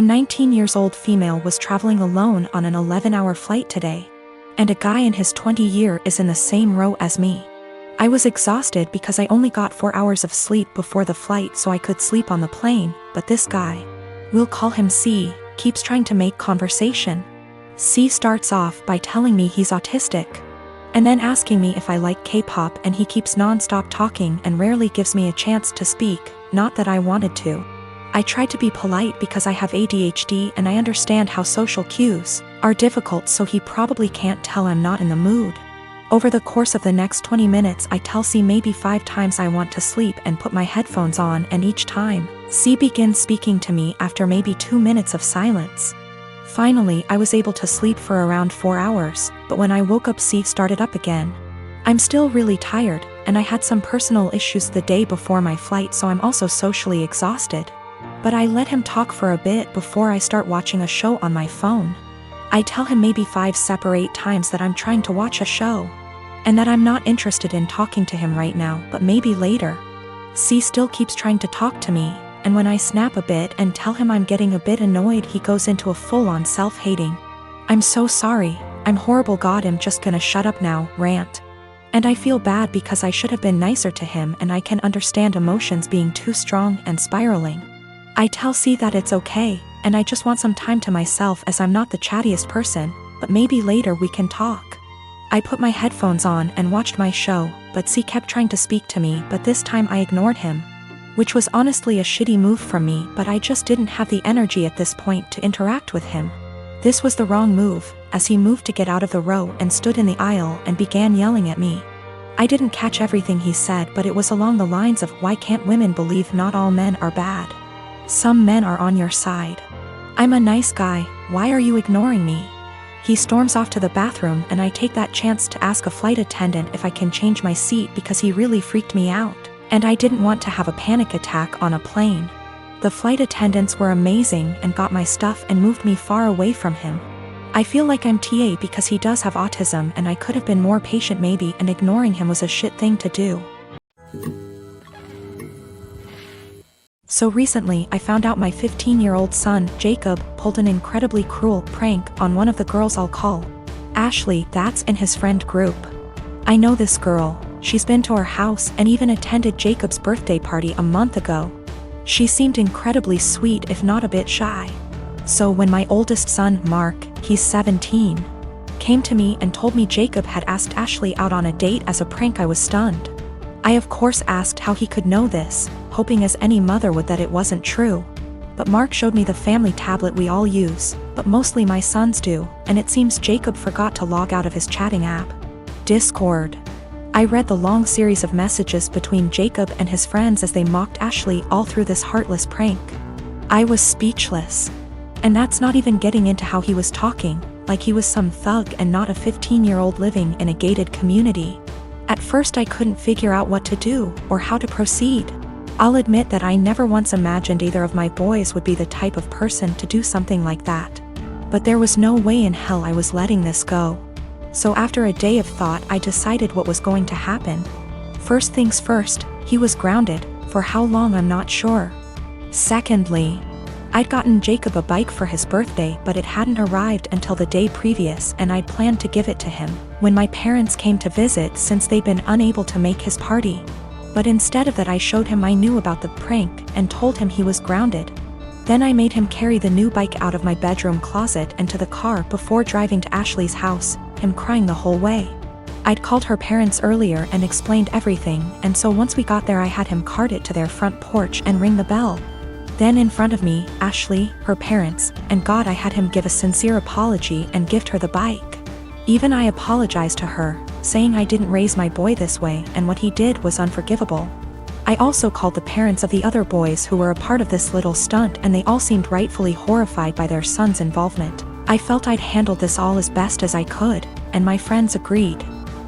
I'm 19 years old female was traveling alone on an 11-hour flight today. And a guy in his 20-year is in the same row as me. I was exhausted because I only got 4 hours of sleep before the flight so I could sleep on the plane, but this guy, we'll call him C, keeps trying to make conversation. C starts off by telling me he's autistic, and then asking me if I like K-pop, and he keeps non-stop talking and rarely gives me a chance to speak, not that I wanted to. I tried to be polite because I have ADHD and I understand how social cues are difficult, so he probably can't tell I'm not in the mood. Over the course of the next 20 minutes I tell C maybe 5 times I want to sleep and put my headphones on, and each time, C begins speaking to me after maybe 2 minutes of silence. Finally, I was able to sleep for around 4 hours, but when I woke up C started up again. I'm still really tired, and I had some personal issues the day before my flight, so I'm also socially exhausted. But I let him talk for a bit before I start watching a show on my phone. I tell him maybe 5 separate times that I'm trying to watch a show, and that I'm not interested in talking to him right now, but maybe later. C still keeps trying to talk to me, and when I snap a bit and tell him I'm getting a bit annoyed, he goes into a full-on self-hating, "I'm so sorry, I'm horrible, God, I'm just gonna shut up now" rant. And I feel bad because I should have been nicer to him, and I can understand emotions being too strong and spiraling. I tell C that it's okay, and I just want some time to myself as I'm not the chattiest person, but maybe later we can talk. I put my headphones on and watched my show, but C kept trying to speak to me, but this time I ignored him, which was honestly a shitty move from me, but I just didn't have the energy at this point to interact with him. This was the wrong move, as he moved to get out of the row and stood in the aisle and began yelling at me. I didn't catch everything he said, but it was along the lines of, "Why can't women believe not all men are bad? Some men are on your side. I'm a nice guy, why are you ignoring me?" He storms off to the bathroom, and I take that chance to ask a flight attendant if I can change my seat because he really freaked me out, and I didn't want to have a panic attack on a plane. The flight attendants were amazing and got my stuff and moved me far away from him. I feel like I'm TA because he does have autism, and I could have been more patient maybe, and ignoring him was a shit thing to do. So recently, I found out my 15-year-old son, Jacob, pulled an incredibly cruel prank on one of the girls I'll call Ashley, that's in his friend group. I know this girl, she's been to our house and even attended Jacob's birthday party a month ago. She seemed incredibly sweet, if not a bit shy. So when my oldest son, Mark, he's 17, came to me and told me Jacob had asked Ashley out on a date as a prank, I was stunned. I of course asked how he could know this, hoping as any mother would that it wasn't true. But Mark showed me the family tablet we all use, but mostly my sons do, and it seems Jacob forgot to log out of his chatting app, Discord. I read the long series of messages between Jacob and his friends as they mocked Ashley all through this heartless prank. I was speechless. And that's not even getting into how he was talking, like he was some thug and not a 15-year-old living in a gated community. At first I couldn't figure out what to do, or how to proceed. I'll admit that I never once imagined either of my boys would be the type of person to do something like that. But there was no way in hell I was letting this go. So after a day of thought, I decided what was going to happen. First things first, he was grounded, for how long I'm not sure. Secondly, I'd gotten Jacob a bike for his birthday, but it hadn't arrived until the day previous, and I'd planned to give it to him when my parents came to visit, since they'd been unable to make his party. But instead of that, I showed him I knew about the prank and told him he was grounded. Then I made him carry the new bike out of my bedroom closet and to the car before driving to Ashley's house, him crying the whole way. I'd called her parents earlier and explained everything, and so once we got there I had him cart it to their front porch and ring the bell. Then in front of me, Ashley, her parents, and God, I had him give a sincere apology and gift her the bike. Even I apologized to her, saying I didn't raise my boy this way and what he did was unforgivable. I also called the parents of the other boys who were a part of this little stunt, and they all seemed rightfully horrified by their son's involvement. I felt I'd handled this all as best as I could, and my friends agreed.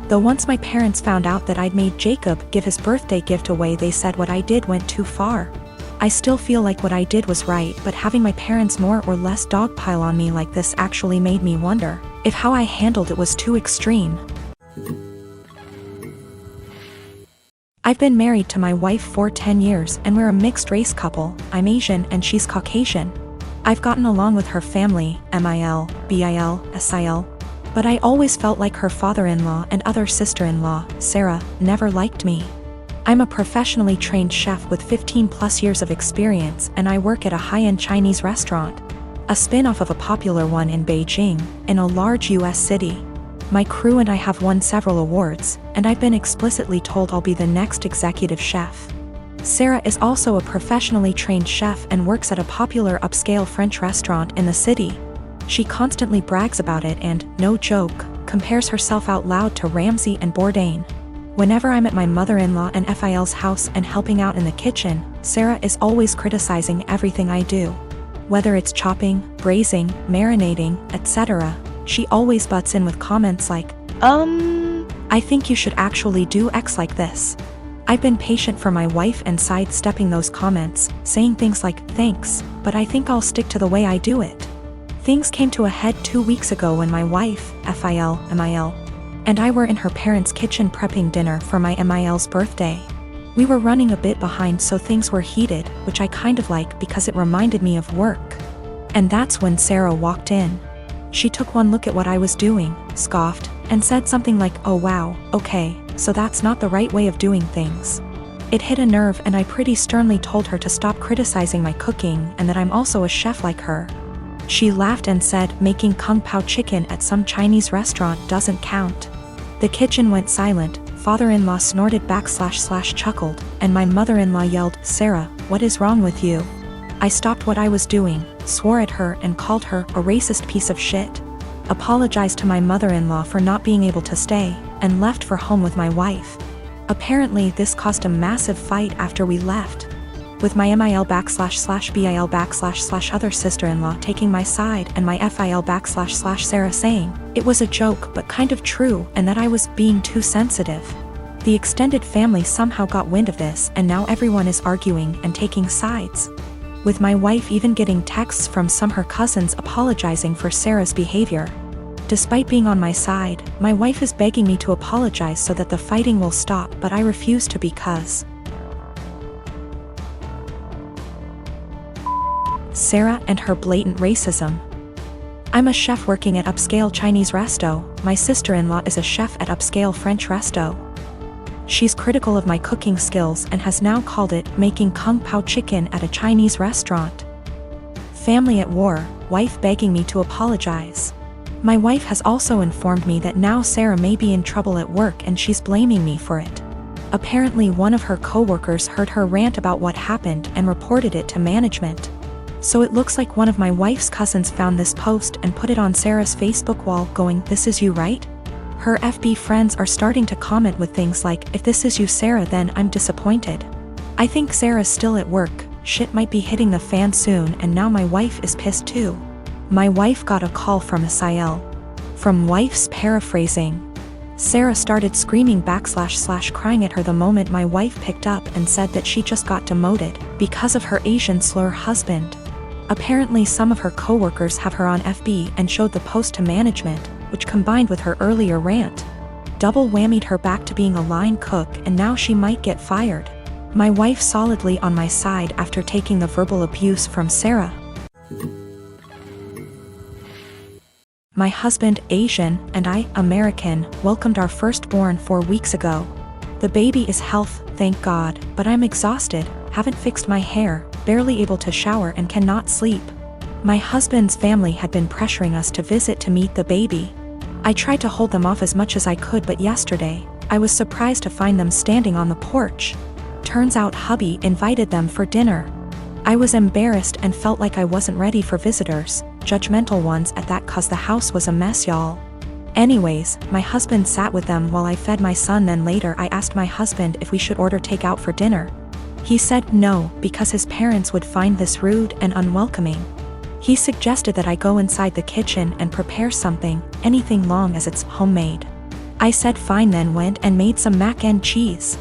Though once my parents found out that I'd made Jacob give his birthday gift away, they said what I did went too far. I still feel like what I did was right, but having my parents more or less dogpile on me like this actually made me wonder if how I handled it was too extreme. I've been married to my wife for 10 years and we're a mixed race couple. I'm Asian and she's Caucasian. I've gotten along with her family, MIL, BIL, SIL, but I always felt like her father-in-law and other sister-in-law, Sarah, never liked me. I'm a professionally trained chef with 15+ years of experience, and I work at a high-end Chinese restaurant, a spin-off of a popular one in Beijing, in a large US city. My crew and I have won several awards, and I've been explicitly told I'll be the next executive chef. Sarah is also a professionally trained chef and works at a popular upscale French restaurant in the city. She constantly brags about it and, no joke, compares herself out loud to Ramsay and Bourdain. Whenever I'm at my mother-in-law and FIL's house and helping out in the kitchen, Sarah is always criticizing everything I do. Whether it's chopping, braising, marinating, etc., she always butts in with comments like, I think you should actually do X like this. I've been patient for my wife and sidestepping those comments, saying things like, thanks, but I think I'll stick to the way I do it. Things came to a head 2 weeks ago when my wife, FIL, MIL, and I were in her parents' kitchen prepping dinner for my MIL's birthday. We were running a bit behind, so things were heated, which I kind of like because it reminded me of work. And that's when Sarah walked in. She took one look at what I was doing, scoffed, and said something like, oh wow, okay, so that's not the right way of doing things. It hit a nerve, and I pretty sternly told her to stop criticizing my cooking and that I'm also a chef like her. She laughed and said, making kung pao chicken at some Chinese restaurant doesn't count. The kitchen went silent, father-in-law snorted / chuckled, and my mother-in-law yelled, Sarah, what is wrong with you? I stopped what I was doing, swore at her and called her a racist piece of shit, apologized to my mother-in-law for not being able to stay, and left for home with my wife. Apparently this caused a massive fight after we left, with my MIL / BIL / other sister-in-law taking my side and my FIL / Sarah saying, it was a joke but kind of true and that I was being too sensitive. The extended family somehow got wind of this, and now everyone is arguing and taking sides, with my wife even getting texts from some her cousins apologizing for Sarah's behavior. Despite being on my side, my wife is begging me to apologize so that the fighting will stop, but I refuse to because Sarah and her blatant racism. I'm a chef working at upscale Chinese resto, my sister-in-law is a chef at upscale French resto. She's critical of my cooking skills and has now called it making kung pao chicken at a Chinese restaurant. Family at war, wife begging me to apologize. My wife has also informed me that now Sarah may be in trouble at work and she's blaming me for it. Apparently one of her co-workers heard her rant about what happened and reported it to management. So it looks like one of my wife's cousins found this post and put it on Sarah's Facebook wall going, this is you, right? Her FB friends are starting to comment with things like, if this is you, Sarah, then I'm disappointed. I think Sarah's still at work, shit might be hitting the fan soon, and now my wife is pissed too. My wife got a call from SIL. From wife's paraphrasing. Sarah started screaming / crying at her the moment my wife picked up and said that she just got demoted because of her Asian slur husband. Apparently some of her co-workers have her on FB and showed the post to management, which combined with her earlier rant, double whammied her back to being a line cook, and now she might get fired. My wife solidly on my side after taking the verbal abuse from Sarah. My husband, Asian, and I, American, welcomed our firstborn 4 weeks ago. The baby is healthy, thank God, but I'm exhausted, haven't fixed my hair, barely able to shower and cannot sleep. My husband's family had been pressuring us to visit to meet the baby. I tried to hold them off as much as I could, but yesterday, I was surprised to find them standing on the porch. Turns out hubby invited them for dinner. I was embarrassed and felt like I wasn't ready for visitors, judgmental ones at that, cause the house was a mess, y'all. Anyways, my husband sat with them while I fed my son, then later I asked my husband if we should order takeout for dinner. He said no, because his parents would find this rude and unwelcoming. He suggested that I go inside the kitchen and prepare something, anything long as it's homemade. I said fine, then went and made some mac and cheese.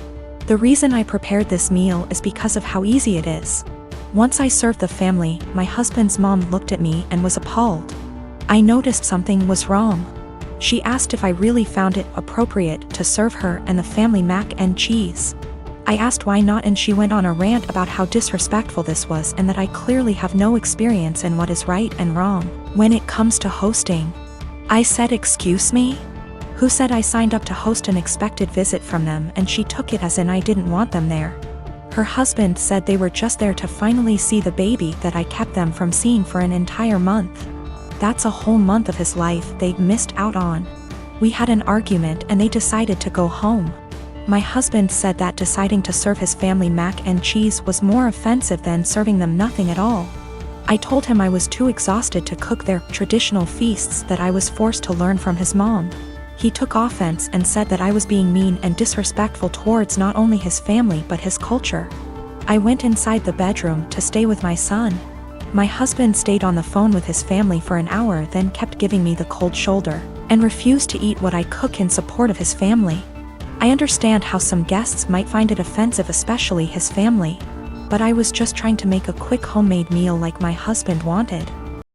The reason I prepared this meal is because of how easy it is. Once I served the family, my husband's mom looked at me and was appalled. I noticed something was wrong. She asked if I really found it appropriate to serve her and the family mac and cheese. I asked why not, and she went on a rant about how disrespectful this was and that I clearly have no experience in what is right and wrong when it comes to hosting. I said, "Excuse me? Who said I signed up to host an expected visit from them?" And she took it as in I didn't want them there. Her husband said they were just there to finally see the baby that I kept them from seeing for an entire month. That's a whole month of his life they'd missed out on. We had an argument and they decided to go home. My husband said that deciding to serve his family mac and cheese was more offensive than serving them nothing at all. I told him I was too exhausted to cook their traditional feasts, that I was forced to learn from his mom. He took offense and said that I was being mean and disrespectful towards not only his family but his culture. I went inside the bedroom to stay with my son. My husband stayed on the phone with his family for an hour, then kept giving me the cold shoulder and refused to eat what I cook in support of his family. I understand how some guests might find it offensive, especially his family, but I was just trying to make a quick homemade meal like my husband wanted.